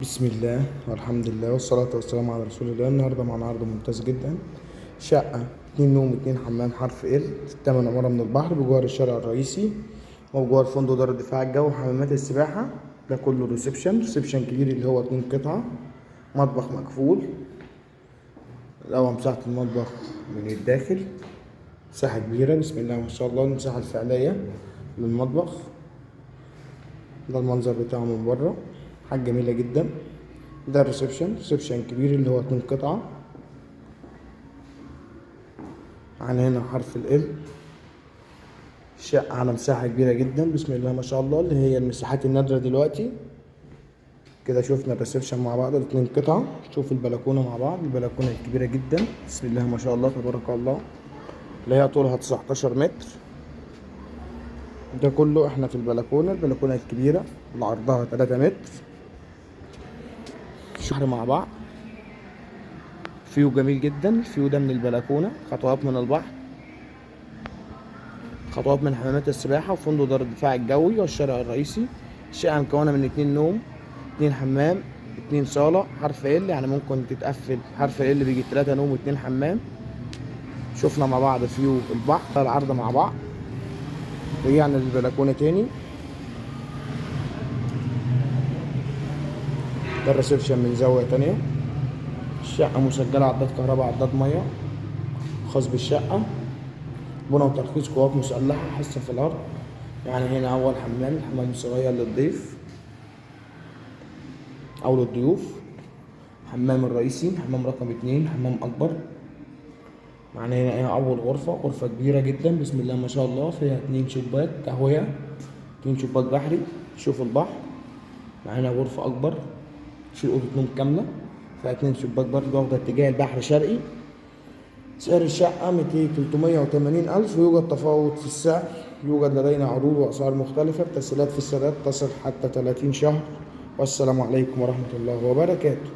بسم الله والحمد لله والصلاة والسلام على رسول الله. النهاردة معنا عرض ممتاز جدا. شقة 2 نوم 2 حمام حرف ال 8 عمارة من البحر بجوار الشارع الرئيسي وبجوار فندق دار الدفاع الجوي وحمامات السباحة. ده كله ريسبشن كبير اللي هو 2 قطعة. مطبخ مقفول. الأول مساحة المطبخ من الداخل مساحة كبيرة بسم الله ما شاء الله. المساحة الفعلية للمطبخ ده المنظر بتاعه من بره، حاجة جميلة جدا. ده ريسبشن كبير اللي هو 2 قطعة. عن هنا حرف ال شقة على مساحة كبيرة جدا بسم الله ما شاء الله، اللي هي المساحات النادرة دلوقتي. كده شوفنا الريسبشن مع بعض ال2 قطعة. شوف البلكونة مع بعض، البلكونة الكبيرة جدا بسم الله ما شاء الله تبارك الله، اللي هي طولها 19 متر. ده كله احنا في البلكونة الكبيرة اللي عرضها 3 متر. شهر مع بعض، فيو جميل جدا. الفيو ده من البلكونة، خطوات من البحر، خطوات من حمامات السباحة وفندق دار الدفاع الجوي والشارع الرئيسي. الشقة مكونة من 2 نوم 2 حمام 2 صالة حرف ال، يعني ممكن تتقفل حرف ال بيجي 3 نوم و2 حمام. شفنا مع بعض فيو البحر العرض مع بعض. رجعنا للبلكونة تاني. ده الريسبشن من زاوية تانية. الشقة مسجلة عداد كهرباء عداد مية خاص بالشقة. بنى وترخيص قوات مسلحة حصة في الأرض. يعني هنا أول حمام، الحمام الصغير للضيف أو للضيوف. حمام الرئيسي، حمام رقم 2 حمام أكبر. يعني هنا أول غرفة كبيرة جدا بسم الله ما شاء الله، فيها 2 شباك تهوية، 2 شباك بحري. شوف البحر. معانا غرفة أكبر في أوضة نوم كاملة، فيها 2 شباك برضه واخدة اتجاه البحر شرقي. سعر الشقة 380 ألف، ويوجد تفاوض في السعر. يوجد لدينا عروض وأسعار مختلفة، تسهيلات في السداد تصل حتى 30 شهر. والسلام عليكم ورحمة الله وبركاته.